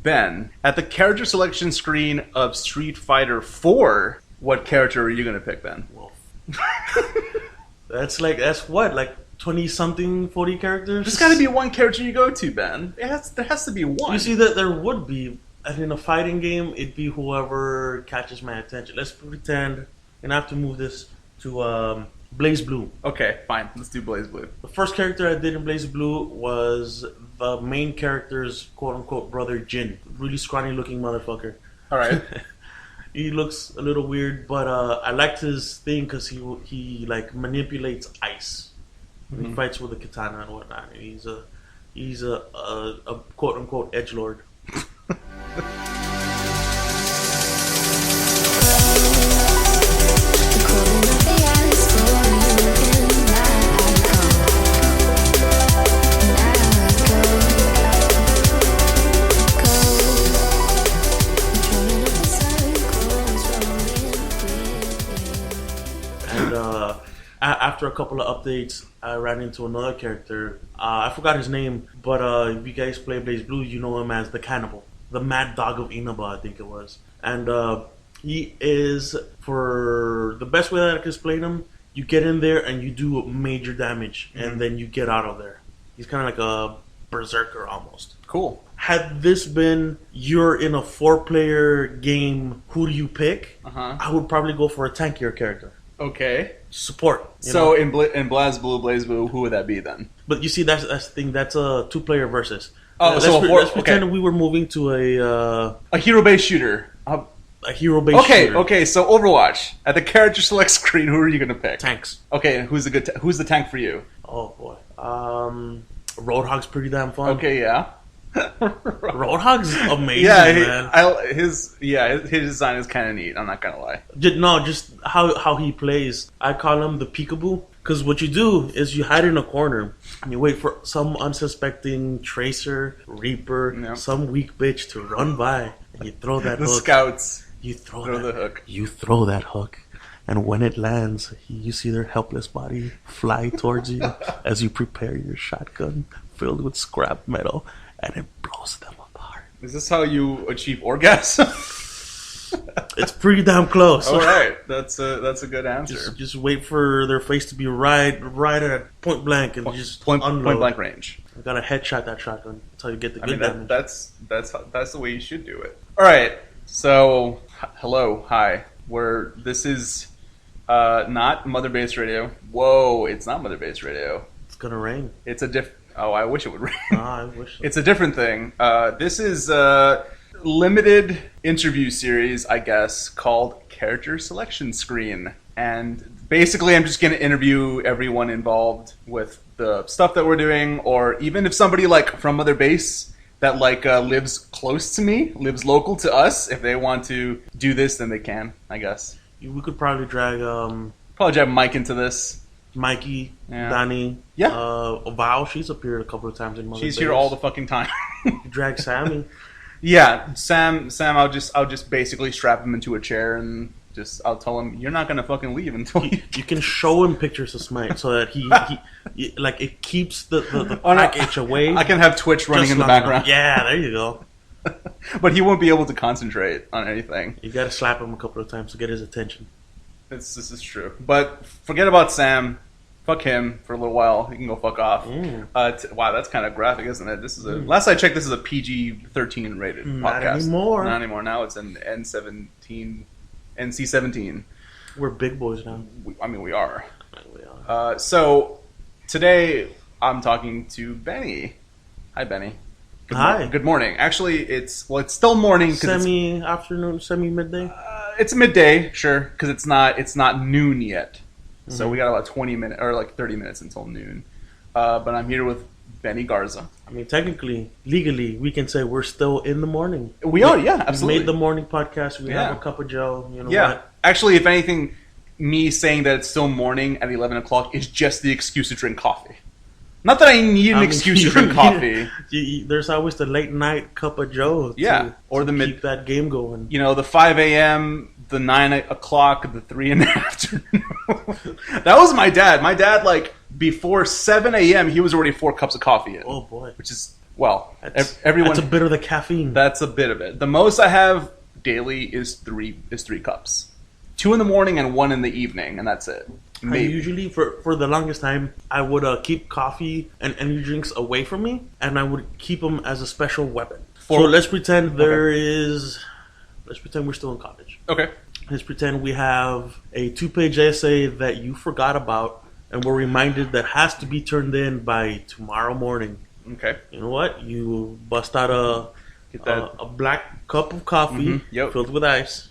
Ben, at the character selection screen of Street Fighter 4, what character are you going to pick, Ben? Well, that's what, like 20-something, 40 characters? There's got to be one character you go to, Ben. There has to be one. You see, that there would be. And in a fighting game, it'd be whoever catches my attention. Let's pretend, and I have to move this to Blaze Blue. Okay, fine. Let's do Blaze Blue. The first character I did in Blaze Blue was the main character's quote-unquote brother, Jin. Really scrawny-looking motherfucker. All right. He looks a little weird, but I liked his thing because he like manipulates ice. Mm-hmm. He fights with a katana and whatnot. And he's a quote-unquote edgelord. After a couple of updates, I ran into another character. I forgot his name, but if you guys play Blaze Blue, you know him as the Cannibal. The Mad Dog of Inaba, I think it was. And he is, for the best way that I can explain him, you get in there and you do major damage, and then you get out of there. He's kind of like a berserker almost. Cool. Had this been, you're in a 4-player game, who do you pick? I would probably go for a tankier character. Okay. Support. So in Blaze Blue, who would that be then? But you see, that's the thing. That's a 2-player versus. Oh, let's pretend we were moving to a hero-based shooter. A hero-based shooter. Okay. So Overwatch, at the character select screen, who are you gonna pick? Tanks. Okay, and who's the tank for you? Oh boy. Roadhog's pretty damn fun. Okay, yeah. Roadhog's amazing, man. His design is kind of neat. I'm not gonna lie. Just how he plays. I call him the peekaboo. Because what you do is you hide in a corner and you wait for some unsuspecting Tracer, Reaper, some weak bitch to run by, and you throw that hook. The scouts. You throw the hook. You throw that hook, and when it lands, you see their helpless body fly towards you as you prepare your shotgun filled with scrap metal, and it blows them apart. Is this how you achieve orgasm? It's pretty damn close. All right, that's a good answer. Just wait for their face to be right at point blank, and just point unload. Blank range. You gotta headshot that shotgun. That's how you get the good damage. That's the way you should do it. All right, so hi. This is not Mother Base Radio. Whoa, it's not Mother Base Radio. It's gonna rain. It's a Oh, I wish it would rain. I wish. It's a different thing. This is a limited interview series, I guess, called Character Selection Screen. And basically, I'm just going to interview everyone involved with the stuff that we're doing, or even if somebody like from Mother Base that lives close to me, lives local to us, if they want to do this, then they can, I guess. We could probably drag Mike into this. Mikey, Danny, Val, she's appeared a couple of times in Mother Base. She's here all the fucking time. You drag Sammy. Yeah, Sam, I'll just basically strap him into a chair and I'll tell him you're not gonna fucking leave until you can show him pictures of Smite so that he like it keeps the package away. I can have Twitch running in the background. Yeah, there you go. But he won't be able to concentrate on anything. You gotta slap him a couple of times to get his attention. This is true. But forget about Sam. Fuck him for a little while. He can go fuck off. Wow, that's kind of graphic, isn't it? This is last I checked, this is a PG-13 rated podcast. Not anymore. Now it's an NC-17. We're big boys now. We are. So today I'm talking to Benny. Hi, Benny. Hi. Good morning. Actually, it's still morning. Semi-afternoon, semi-midday? It's midday, sure, because it's not noon yet. So we got about 20 minutes or like 30 minutes until noon. But I'm here with Benny Garza. I mean, technically, legally, we can say we're still in the morning. We are, yeah, absolutely. We made the morning podcast. We have a cup of Joe. You know what? Actually, if anything, me saying that it's still morning at 11 o'clock is just the excuse to drink coffee. Not that I need an excuse to drink coffee. There's always the late night cup of Joe. Or the keep that game going. You know, the 5 a.m., the 9 o'clock, the 3 in the afternoon. That was my dad. My dad, before 7 a.m., he was already 4 cups of coffee in. Oh, boy. Which is Well, everyone. That's a bit of the caffeine. That's a bit of it. The most I have daily is three cups. 2 in the morning and 1 in the evening, and that's it. I usually, for the longest time, I would keep coffee and energy drinks away from me, and I would keep them as a special weapon. So let's pretend let's pretend we're still in college. Okay. Let's pretend we have a 2-page essay that you forgot about, and we're reminded that has to be turned in by tomorrow morning. Okay. You know what? You bust out a black cup of coffee filled with ice.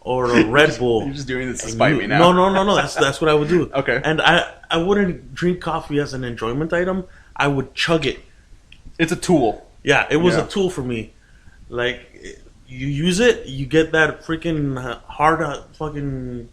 Or a Red Bull. You're just doing this to spite me now. No. That's what I would do. Okay. And I wouldn't drink coffee as an enjoyment item. I would chug it. It's a tool. Yeah, it was a tool for me. Like, you use it, you get that freaking hard fucking...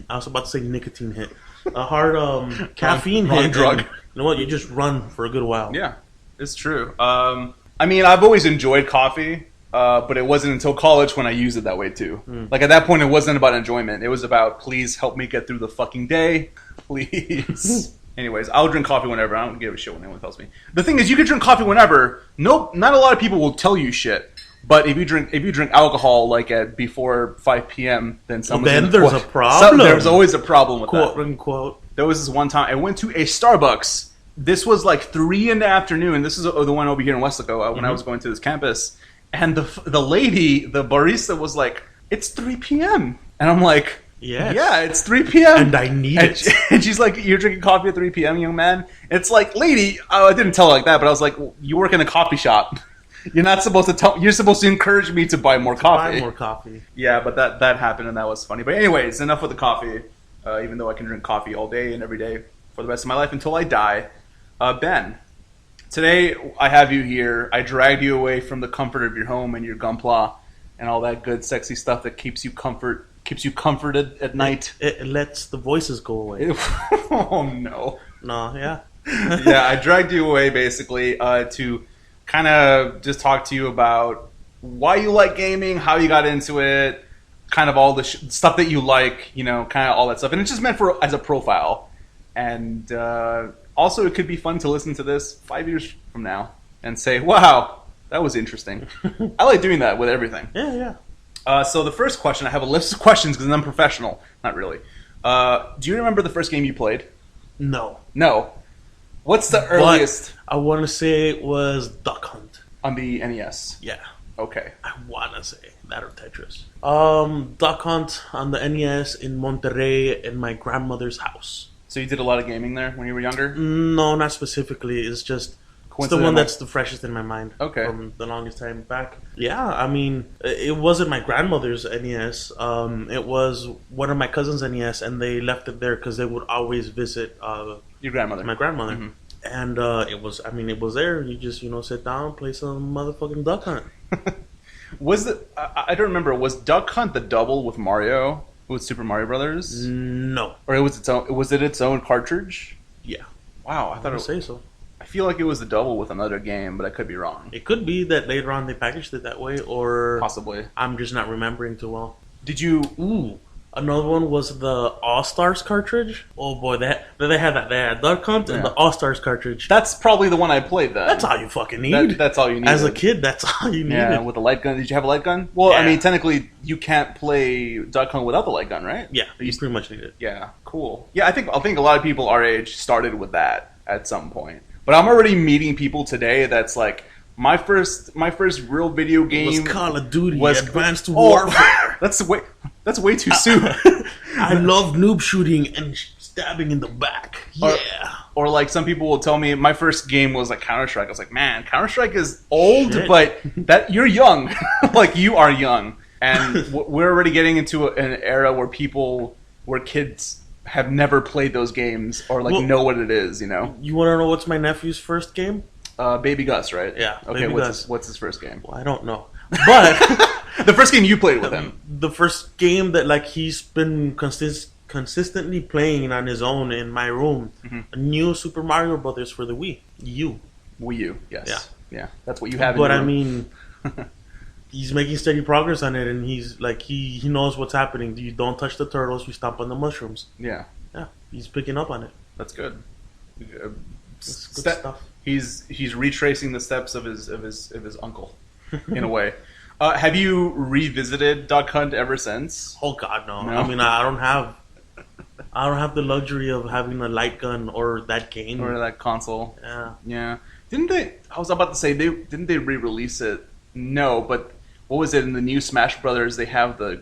I was about to say nicotine hit. A hard caffeine hit. Drug. You know what? You just run for a good while. Yeah, it's true. I mean, I've always enjoyed coffee. But it wasn't until college when I used it that way too. Like at that point, it wasn't about enjoyment. It was about, please help me get through the fucking day, please. Anyways, I'll drink coffee whenever. I don't give a shit when anyone tells me. The thing is, you can drink coffee whenever. Nope, not a lot of people will tell you shit. But if you drink alcohol like at before 5 p.m., then there's a problem. There's always a problem with quote that. Unquote. There was this one time I went to a Starbucks. This was like 3 in the afternoon. This is the one over here in Westlaco when I was going to this campus. And the lady, the barista, was like, "It's 3 p.m." And I'm like, yes. "Yeah, it's 3 p.m. And I need it." And she's like, "You're drinking coffee at 3 p.m., young man?" It's like, lady, I didn't tell her like that, but I was like, "You work in a coffee shop. You're not supposed to tell. You're supposed to encourage me to buy more coffee." Buy more coffee. Yeah, but that happened, and that was funny. But anyways, enough with the coffee. Even though I can drink coffee all day and every day for the rest of my life until I die. Ben. Today, I have you here. I dragged you away from the comfort of your home and your gunpla and all that good, sexy stuff that keeps you comforted at night. It lets the voices go away. Oh, no. No, yeah. Yeah, I dragged you away, basically, to kind of just talk to you about why you like gaming, how you got into it, kind of all the stuff that you like, you know, kind of all that stuff. And it's just meant as a profile. And... also, it could be fun to listen to this 5 years from now and say, wow, that was interesting. I like doing that with everything. Yeah. So the first question, I have a list of questions because I'm professional. Not really. Do you remember the first game you played? No. What's the earliest? I want to say it was Duck Hunt. On the NES? Yeah. Okay. I want to say that or Tetris. Duck Hunt on the NES in Monterrey in my grandmother's house. So you did a lot of gaming there when you were younger? No, not specifically. It's just the one that's the freshest in my mind. Okay. From the longest time back. Yeah, I mean, it wasn't my grandmother's NES. It was one of my cousin's NES, and they left it there because they would always visit your grandmother. My grandmother. Mm-hmm. And it was there. You just, sit down, play some motherfucking Duck Hunt. I don't remember, was Duck Hunt the double with Mario? With Super Mario Brothers? No. Or was it its own cartridge? Yeah. Wow, I thought say so. I feel like it was the double with another game, but I could be wrong. It could be that later on they packaged it that way, or possibly. I'm just not remembering too well. Did you? Ooh. Another one was the All-Stars cartridge. Oh boy, they had that. They had Duck Hunt and the All-Stars cartridge. That's probably the one I played then. That's all you fucking need. That's all you need. As a kid, that's all you needed. Yeah, with a light gun. Did you have a light gun? Well, I mean, technically, you can't play Duck Hunt without the light gun, right? Yeah, you pretty much need it. Yeah, cool. Yeah, I think a lot of people our age started with that at some point. But I'm already meeting people today that's like, my first real video game was Call of Duty Advanced Warfare. That's way too soon. I love noob shooting and stabbing in the back. Yeah. Or like some people will tell me my first game was like Counter-Strike. I was like, man, Counter-Strike is old, but you're young. Like you are young. And we're already getting into an era where kids have never played those games or know what it is, You want to know what's my nephew's first game? Baby Gus, right? Yeah. Okay, what's his first game? Well, I don't know. But the first game you played with him. The first game that he's been consistently playing on his own in my room. Mm-hmm. A new Super Mario Brothers for the Wii U. Wii U, yes. Yeah. That's what you have. But I mean, he's making steady progress on it, and he's like he knows what's happening. You don't touch the turtles. You stomp on the mushrooms. Yeah. Yeah. He's picking up on it. That's good. It's good stuff. He's retracing the steps of his uncle, in a way. Have you revisited Duck Hunt ever since? Oh God, no. No? I mean, I don't have the luxury of having a light gun or that game. Or that console? Yeah. Yeah. Didn't they? I was about to say didn't they re-release it? No, but what was it in the new Smash Brothers? They have the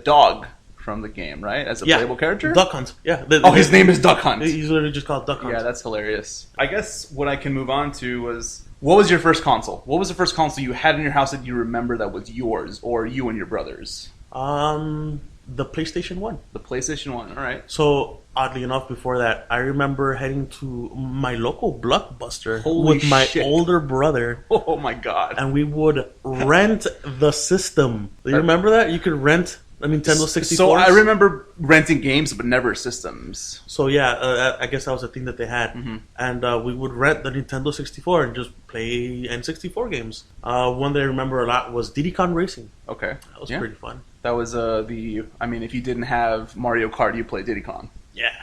dog from the game, right? As a playable character? Duck Hunt. Yeah. His name is Duck Hunt. He's literally just called Duck Hunt. Yeah, that's hilarious. I guess what I can move on to was, what was your first console? What was the first console you had in your house that you remember that was yours, or you and your brothers? The PlayStation 1. The PlayStation 1, all right. So, oddly enough, before that, I remember heading to my local Blockbuster Holy with my shit. older brother. Oh my god. And we would rent the system. Do you remember that? You could rent a Nintendo 64. So I remember renting games, but never systems. So yeah, I guess that was the thing that they had. Mm-hmm. And we would rent the Nintendo 64 and just play N64 games. One that I remember a lot was Diddy Kong Racing. Okay. That was pretty fun. That was if you didn't have Mario Kart, you played Diddy Kong. Yeah.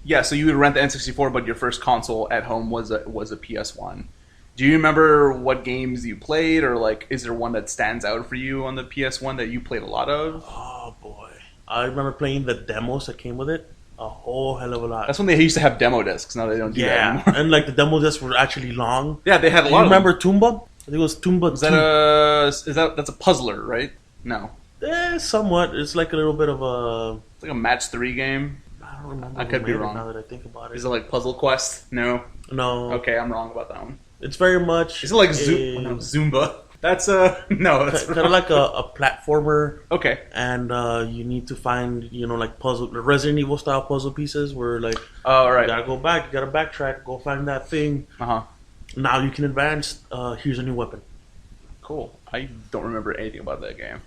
Yeah, so you would rent the N64, but your first console at home was a PS1. Do you remember what games you played, or like, is there one that stands out for you on the PS1 that you played a lot of? Oh boy, I remember playing the demos that came with it a whole hell of a lot. That's when they used to have demo discs. Now they don't do that anymore. And like the demo discs were actually long. Yeah, they had a lot. You remember Toomba? I think it was Toomba. That's a puzzler, right? No. Somewhat. It's like a little bit of a. It's like a match 3 game. I don't remember. I could be wrong. Now that I think about it. Is it like Puzzle Quest? No. No. Okay, I'm wrong about that one. It's very much. Is it like Zumba? That's no. That's kind of like a platformer. Okay. And you need to find like Resident Evil style puzzle pieces where like right. You gotta go back, you gotta backtrack, go find that thing. Now you can advance. Here's a new weapon. Cool. I don't remember anything about that game.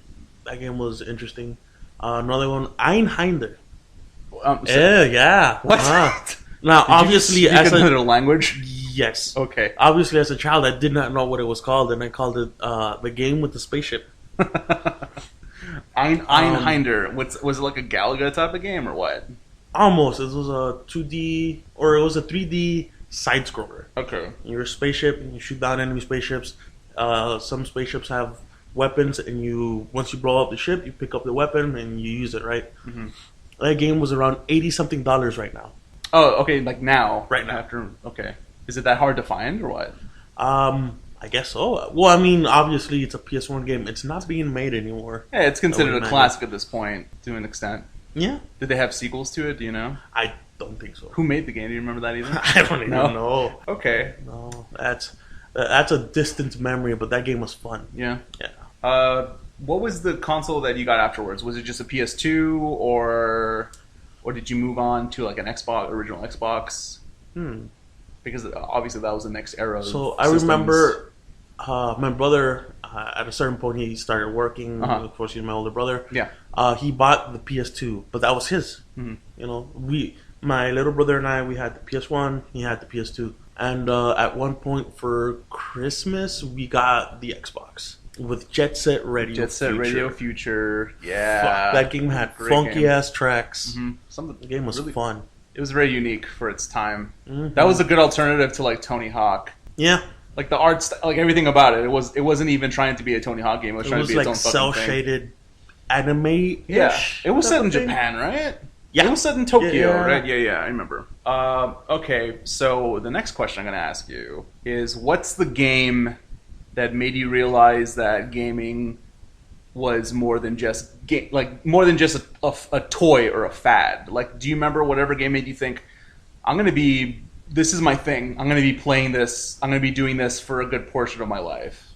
That game was interesting. Another one, Einhinder. So, yeah. What? Now, Did obviously, you speak as another language. Yes. Okay. Obviously, as a child, I did not know what it was called, and I called it the game with the spaceship. Einhinder. Was it like a Galaga type of game or what? Almost. It was a 2D or it was a 3D side scroller. Okay. You're a spaceship and you shoot down enemy spaceships. Some spaceships have weapons, and once you blow up the ship, you pick up the weapon and you use it. Right. Mm-hmm. That game was around $80-something right now. Oh, okay. Like now. Right now. Okay. Is it that hard to find or what? I guess so. Well, I mean, obviously it's a PS1 game. It's not being made anymore. Yeah, it's considered a classic at this point to an extent. Yeah. Did they have sequels to it? Do you know? I don't think so. Who made the game? Do you remember that either? I don't even know. Okay. No, that's a distant memory, but that game was fun. Yeah. Yeah. What was the console that you got afterwards? Was it just a PS2 or did you move on to like an original Xbox? Because obviously that was the next era. So I remember my brother at a certain point he started working. Of course, he's my older brother. Yeah. He bought the PS2, but that was his. Mm-hmm. My little brother and I, we had the PS1. He had the PS2, and at one point for Christmas we got the Xbox with Jet Set Radio. Jet Set Radio Future. Yeah. Fuck, that game had funky ass tracks. Mm-hmm. The game was really fun. It was very unique for its time. Mm-hmm. That was a good alternative to like Tony Hawk. Yeah. Like the art, like everything about it. It wasn't even trying to be a Tony Hawk game. It was trying to be like its own fucking thing. cel-shaded anime. Yeah. It was set in Japan, right? Yeah. It was set in Tokyo, Yeah. right? Yeah, I remember. Okay, so the next question I'm going to ask you is, what's the game that made you realize that gaming was more than just a toy or a fad? Like, do you remember whatever game made you think, this is my thing. I'm going to be playing this. I'm going to be doing this for a good portion of my life.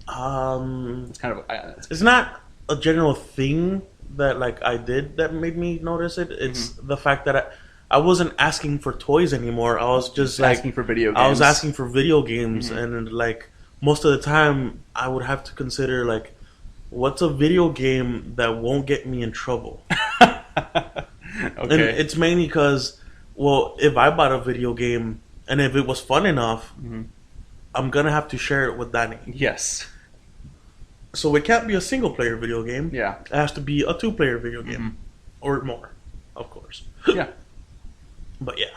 It's kind of it's not a general thing that like I did that made me notice it. It's the fact that I wasn't asking for toys anymore. I was just like asking for video games. I was asking for video games, and like most of the time I would have to consider like, what's a video game that won't get me in trouble? And it's mainly because, well, if I bought a video game and if it was fun enough, I'm gonna have to share it with Danny. Yes. So it can't be a single-player video game. Yeah. It has to be a two-player video game. Or more, of course. Yeah. But yeah.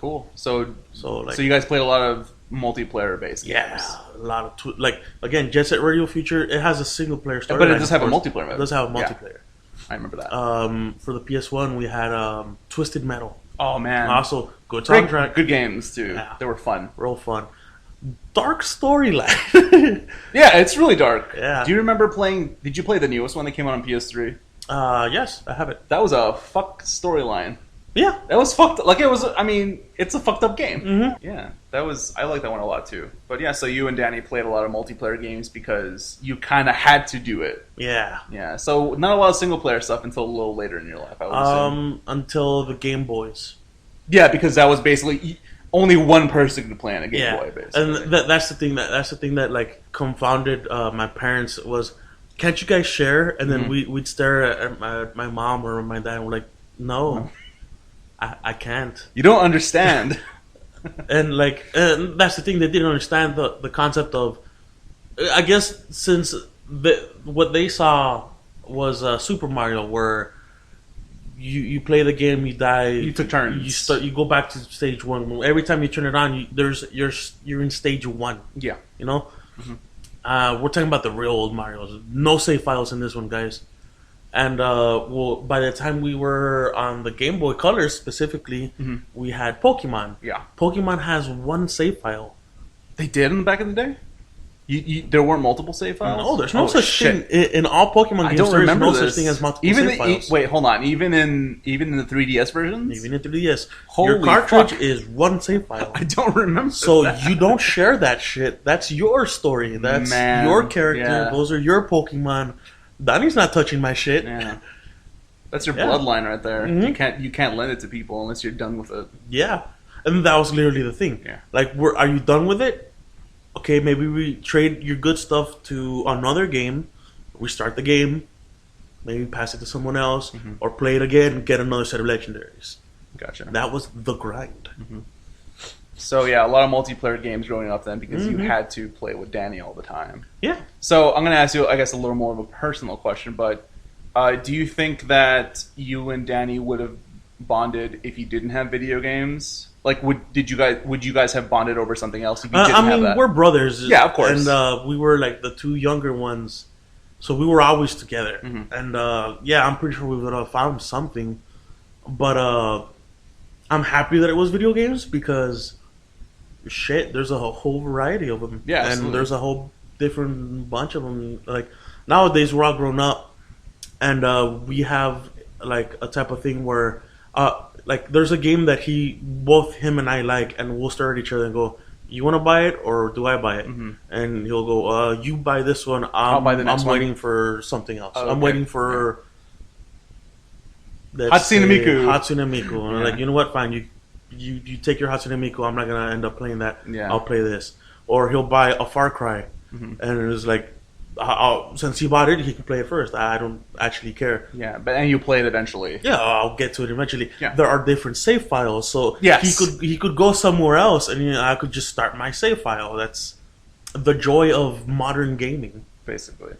Cool. So So you guys played a lot of multiplayer based games. yeah, a lot of like again, Jet Set Radio Future. It has a single player story, But it does have a multiplayer mode. It does have a multiplayer. I remember that. For the PS1, we had Twisted Metal. Oh man! Also, good soundtrack. Good games too. Yeah. They were fun. Real fun. Dark storyline. Yeah, it's really dark. Yeah. Do you remember playing? Did you play the newest one that came out on PS3? Yes, I have it. That was a fuck storyline. Yeah. That was fucked. Like it was. I mean, it's a fucked up game. Mm-hmm. Yeah, that was. I like that one a lot too. But yeah, so you and Danny played a lot of multiplayer games because you kind of had to do it. Yeah. Yeah. So not a lot of single player stuff until a little later in your life. I would assume. Until the Game Boys. Yeah, because that was basically only one person could play on a Game Boy. Basically, and that's the thing that like confounded my parents was, can't you guys share? And then we'd stare at my mom or my dad and we're like, no. I can't. You don't understand. And that's the thing, they didn't understand the concept of, I guess since what they saw was Super Mario, where you play the game, you die, you took turns, you go back to stage one. Every time you turn it on, you're in stage one. Yeah, you know. Mm-hmm. We're talking about the real old Marios. No save files in this one, guys. And by the time we were on the Game Boy Color specifically, we had Pokemon. Yeah, Pokemon has one save file. They did back in the day. There weren't multiple save files. No, there's no such thing in all Pokemon games. I don't remember no this. Such thing as multiple save files. Wait, hold on. Even in the 3DS versions, even in 3DS, holy your cartridge fuck. is one save file. I don't remember. So that. You don't share that shit. That's your story. That's your character. Yeah. Those are your Pokemon. Danny's not touching my shit. Yeah. That's your bloodline right there. Mm-hmm. You can't lend it to people unless you're done with it. Yeah, and that was literally the thing. Yeah. Like, are you done with it? Okay, maybe we trade your good stuff to another game. We start the game, maybe pass it to someone else, or play it again and get another set of legendaries. Gotcha. That was the grind. So yeah, a lot of multiplayer games growing up then because you had to play with Danny all the time. Yeah. So I'm going to ask you, I guess, a little more of a personal question, but do you think that you and Danny would have bonded if you didn't have video games? Like, would you guys have bonded over something else if you didn't have that? We're brothers. Yeah, of course. And we were like the two younger ones, so we were always together. And yeah, I'm pretty sure we would have found something. But I'm happy that it was video games because shit, there's a whole variety of them. Yeah, absolutely. And there's a whole different bunch of them. Like nowadays, we're all grown up, and we have like a type of thing where. Like there's a game that both him and I like, and we'll stare at each other and go, "You want to buy it or do I buy it?" And he'll go, "You buy this one. I'll buy the next one. I'm waiting for something else. Oh, okay. I'm waiting for Hatsune Miku." Hatsune Miku. And I'm like, you know what? Fine. You take your Hatsune Miku. I'm not gonna end up playing that. Yeah. I'll play this. Or he'll buy a Far Cry, and it's like. Since he bought it, he can play it first. I don't actually care. Yeah, and you play it eventually. Yeah, I'll get to it eventually. Yeah. There are different save files, so he could go somewhere else, and I could just start my save file. That's the joy of modern gaming, basically.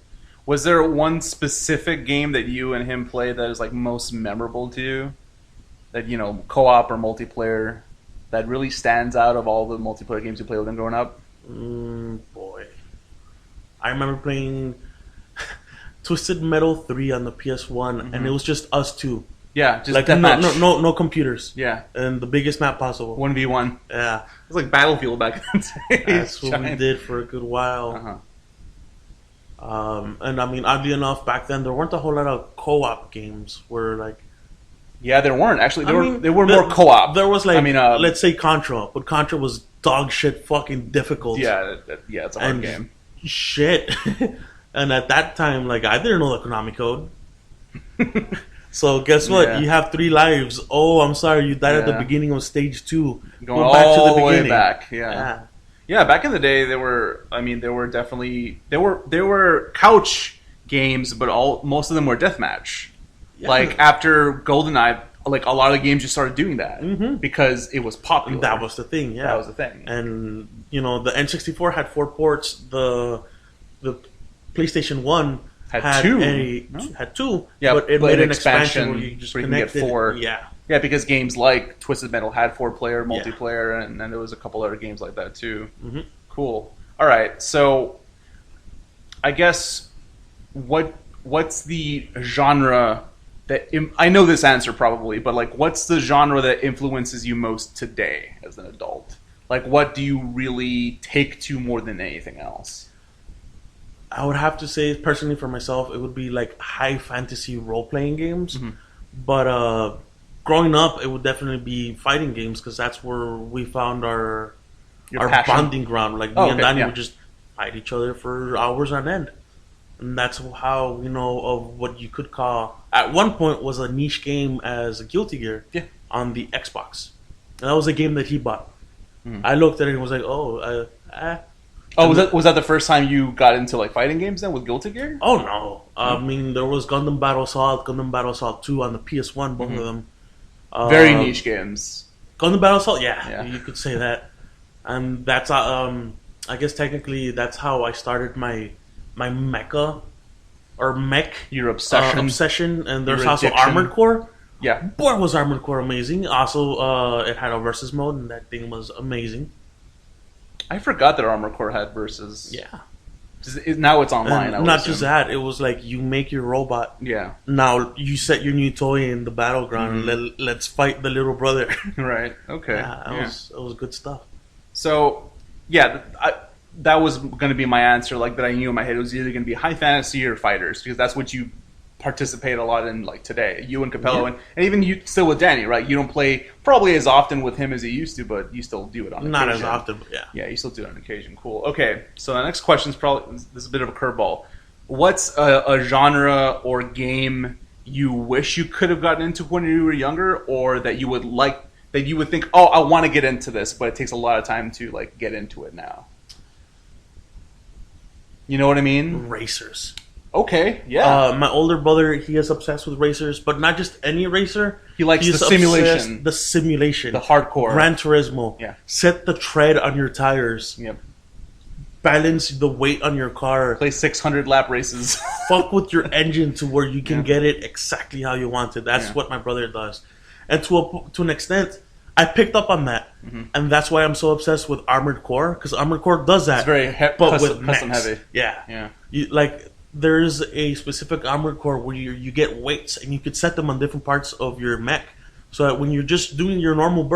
Was there one specific game that you and him played that is like most memorable to you? That co-op or multiplayer, that really stands out of all the multiplayer games you played with him growing up? Boy. I remember playing Twisted Metal 3 on the PS1, and it was just us two. Yeah, just like no computers. Yeah, and the biggest map possible. 1v1. Yeah, it was like Battlefield back in the day. That's what we did for a good while. And I mean, oddly enough, back then there weren't a whole lot of co-op games. Where like, yeah, there weren't actually. There were more co-op. There was like, let's say Contra, but Contra was dog shit, fucking difficult. Yeah, it's a hard game. Shit. And at that time, like, I didn't know the Konami code. So guess what? Yeah. You have 3 lives. Oh, I'm sorry, you died at the beginning of stage 2. Go back to the beginning. Way back. Yeah. Back in the day, there were couch games, but most of them were deathmatch. Yeah. Like after GoldenEye, like a lot of games just started doing that because it was popular. That was the thing. Yeah, that was the thing. And the N64 had 4 ports. The PlayStation 1 Had two. Had two. Yeah, but it made an expansion where you just where you can get connected. 4. Yeah. Yeah, because games like Twisted Metal had 4-player multiplayer, and then there was a couple other games like that too. Mm-hmm. Cool. All right, so I guess what's the genre that I know this answer probably, but like, what's the genre that influences you most today as an adult? Like, what do you really take to more than anything else? I would have to say, personally for myself, it would be like high fantasy role playing games. Mm-hmm. But growing up, it would definitely be fighting games because that's where we found our bonding ground. Like me and Danny would just fight each other for hours on end, and that's how we know of what you could call at one point was a niche game as a Guilty Gear on the Xbox. And that was a game that he bought. Mm-hmm. I looked at it and was like, was that the first time you got into like fighting games then with Guilty Gear? Oh no! I mean, there was Gundam Battle Assault 2 on the PS1, both of them. Very niche games. Gundam Battle Assault, yeah, you could say that. And that's I guess technically that's how I started my mecha or mech. Your obsession. And there's also Armored Core. Yeah, boy, was Armored Core amazing. Also, it had a versus mode, and that thing was amazing. I forgot that Armored Core had versus. Yeah. Now it's online. And not just that, it was like you make your robot. Yeah. Now you set your new toy in the battleground and let's fight the little brother. Right. Okay. Yeah, it was good stuff. So, yeah, that was going to be my answer. Like that, I knew in my head it was either going to be high fantasy or fighters because that's what you participate a lot in like today. You and Capello and even you still with Danny, right? You don't play probably as often with him as you used to, but you still do it on occasion. Not as often, but yeah. Yeah, you still do it on occasion. Cool. Okay, so the next question is probably this is a bit of a curveball. What's a genre or game you wish you could have gotten into when you were younger, or that you would like that you would think, oh, I want to get into this, but it takes a lot of time to like get into it now? You know what I mean? Racers. Okay, yeah. My older brother, he is obsessed with racers, but not just any racer. He likes the simulation. The simulation. The hardcore. Gran Turismo. Yeah. Set the tread on your tires. Yep. Balance the weight on your car. Play 600 lap races. Fuck with your engine to where you can get it exactly how you want it. That's what my brother does. And to an extent, I picked up on that. Mm-hmm. And that's why I'm so obsessed with Armored Core, because Armored Core does that. It's very custom heavy. Yeah. There's a specific Armored Core where you get weights and you could set them on different parts of your mech, so that when you're just doing your normal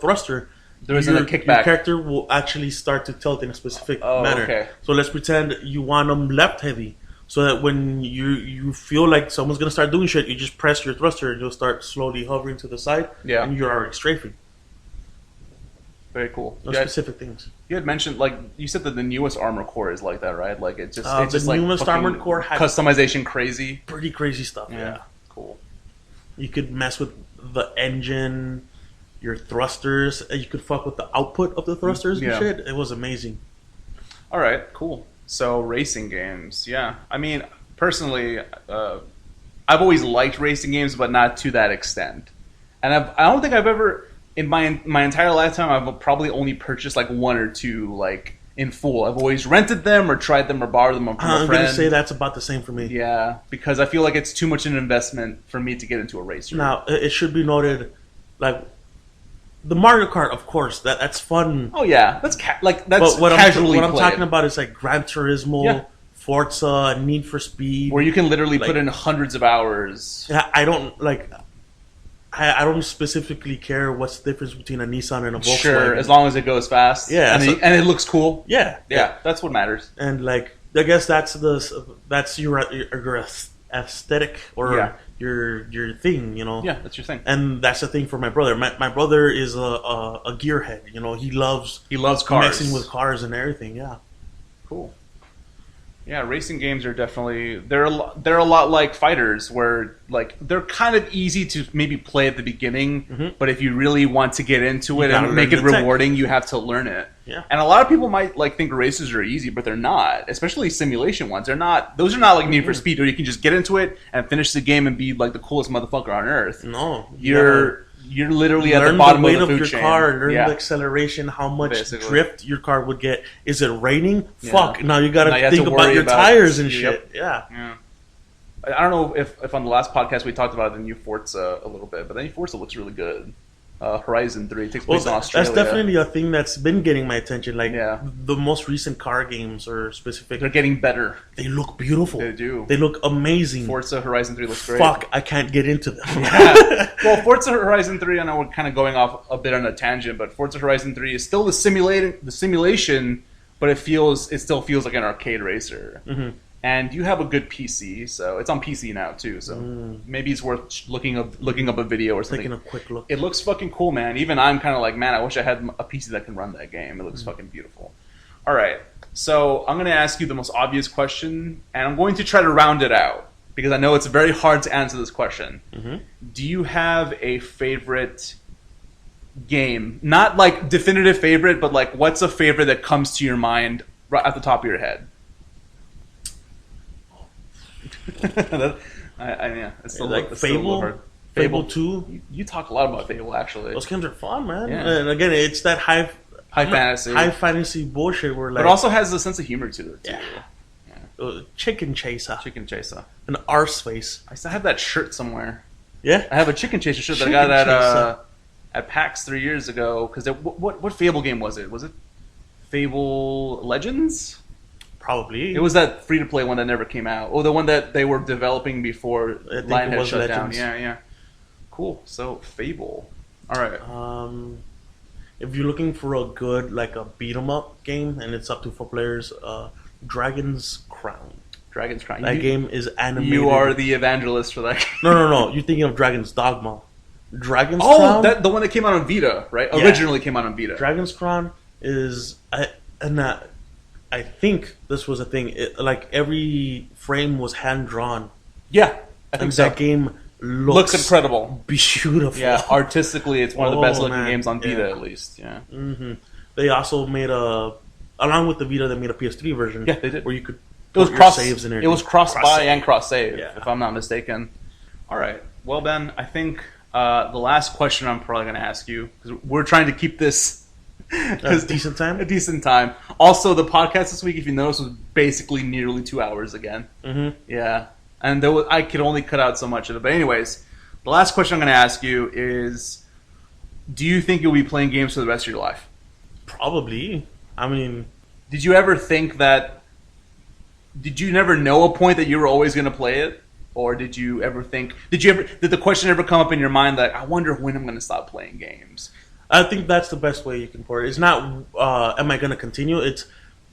thruster, there isn't a kickback. Your character will actually start to tilt in a specific manner. Okay. So let's pretend you want them left heavy, so that when you feel like someone's gonna start doing shit, you just press your thruster and you'll start slowly hovering to the side. Yeah. And you're already strafing. Very cool. Those specific things. You had mentioned, like, you said that the newest Armored Core is like that, right? Like, it's just the newest Armored Core had customization crazy. Pretty crazy stuff, yeah. Cool. You could mess with the engine, your thrusters. You could fuck with the output of the thrusters and shit. It was amazing. All right, cool. So, racing games, yeah. I mean, personally, I've always liked racing games, but not to that extent. And I don't think I've ever... In my entire lifetime, I've probably only purchased like one or two, like in full. I've always rented them or tried them or borrowed them from a friend. I'm gonna say that's about the same for me. Yeah, because I feel like it's too much an investment for me to get into a racer. Now, it should be noted, like the Mario Kart, of course, that's fun. Oh yeah, that's what casually I'm talking about is like Gran Turismo, Forza, Need for Speed, where you can literally put in hundreds of hours. Yeah, I don't specifically care what's the difference between a Nissan and a Volkswagen. Sure, as long as it goes fast. Yeah, and it looks cool. Yeah, that's what matters. And like, I guess that's your aesthetic or your thing, you know. Yeah, that's your thing. And that's the thing for my brother. My brother is a gearhead. You know, he loves cars, messing with cars and everything. Yeah, cool. Yeah, racing games are definitely they're a lot like fighters, where like they're kind of easy to maybe play at the beginning, but if you really want to get into it and make it rewarding, you have to learn it. Yeah. And a lot of people might like think races are easy, but they're not. Especially simulation ones. They're not. Those are not like Need for Speed, where you can just get into it and finish the game and be like the coolest motherfucker on earth. No, you're literally at learn the bottom weight of the food your chain. car, learn Yeah. the acceleration, how much Basically. drift your car would get. Is it raining? Yeah. Fuck. Now you got Now you to have think to about worry your about- tires and Yep. shit. Yeah. Yeah. I don't know if on the last podcast we talked about the new Forza a little bit, but the new Forza looks really good. Horizon 3 takes place in Australia. That's definitely a thing that's been getting my attention. Like Yeah. the most recent car games or specific, They're getting better. they look beautiful. They do. They look amazing. Forza Horizon 3 looks great. Fuck, I can't get into them. Yeah. Well, Forza Horizon 3, I know we're kind of going off a bit on a tangent, but Forza Horizon 3 is still the simulation, but it still feels like an arcade racer. Mm-hmm. And you have a good PC, so it's on PC now too. So maybe it's worth looking up a video or something. Taking a quick look. It looks fucking cool, man. Even I'm kind of like, man, I wish I had a PC that can run that game. It looks fucking beautiful. All right, so I'm gonna ask you the most obvious question, and I'm going to try to round it out because I know it's very hard to answer this question. Mm-hmm. Do you have a favorite game? Not like definitive favorite, but like what's a favorite that comes to your mind right at the top of your head? Yeah, it's still Like it's still a little Fable? hard. Fable 2? You talk a lot about Fable, actually. Those games are fun, man. Yeah. And again, it's that high fantasy, bullshit where like but also has a sense of humor to it too. Yeah. Chicken chaser, Chicken chaser. an arse face. I still have that shirt somewhere. Yeah, I have a chicken chaser shirt that I Chicken got at PAX 3 years ago. Because what Fable game was it? Was it Fable Legends? probably. It was that free to play one that never came out. Oh, the one that they were developing before I think Lionhead it was shut Legends. down. Yeah. Cool. So Fable. All right. If you're looking for a good like a beat 'em up game and it's up to 4 players, Dragon's Crown. Dragon's Crown. That game is animated. You are the evangelist for that game. No. You're thinking of Dragon's Dogma. Dragon's Oh, Crown. the one that came out on Vita, right? Yeah. Originally came out on Vita. Dragon's Crown is I think this was a thing. Like every frame was hand drawn. Yeah, I think And so. that game Looks incredible. beautiful. Yeah, artistically, it's one of the best looking man. games on Vita, Yeah. at least. Yeah. hmm They also made along with the Vita, they made a PS3 version. Yeah, they did. Where you could It was put your cross saves and It everything. was cross buy Cross-save. and cross save, Yeah. if I'm not mistaken. All right. Well, Ben, I think the last question I'm probably going to ask you, because we're trying to keep this A decent time. a decent time. Also, the podcast this week, if you notice, was basically nearly 2 hours again. Mm-hmm. Yeah, and I could only cut out so much of it. But anyways, the last question I'm going to ask you is: do you think you'll be playing games for the rest of your life? Probably. I mean, Did you ever think that? Did you never know a point that you were always going to play it, or did you ever think? Did the question ever come up in your mind that I wonder when I'm going to stop playing games? I think that's the best way you can put it. It's not, am I going to continue? It's,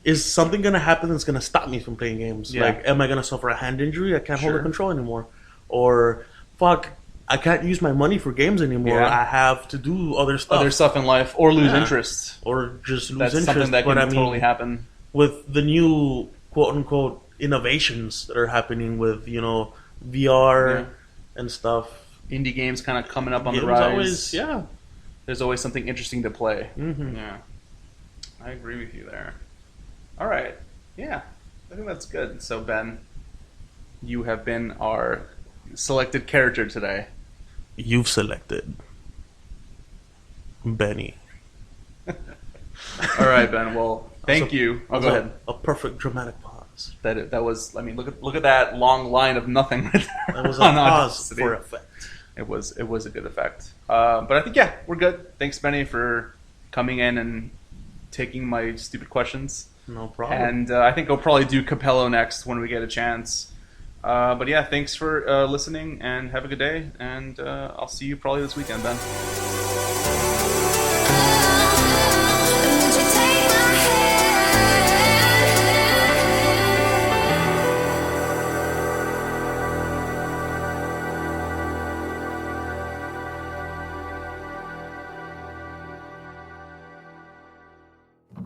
is something going to happen that's going to stop me from playing games? Yeah. Like, am I going to suffer a hand injury? I can't hold Sure. the control anymore. Or, fuck, I can't use my money for games anymore. Yeah. I have to do other stuff. Other stuff in life, or lose Yeah. interest. Or just lose That's interest. something that But can I mean, totally happen. with the new quote-unquote innovations that are happening with, VR and stuff. Indie games kind of coming up on the games rise. always, yeah. There's always something interesting to play. Mm-hmm. Yeah, I agree with you there. All right, yeah, I think that's good. So Ben, you have been our selected character today. You've selected Benny. All right, Ben. Well, thank you. Oh, go ahead. A perfect dramatic pause. That was. I mean, look at that long line of nothing right there. That was a on pause Audacity. for effect. It was a good effect. But I think we're good. Thanks, Benny, for coming in and taking my stupid questions. No problem. And I think I'll probably do Capello next when we get a chance. But yeah, thanks for listening and have a good day. And I'll see you probably this weekend, Ben.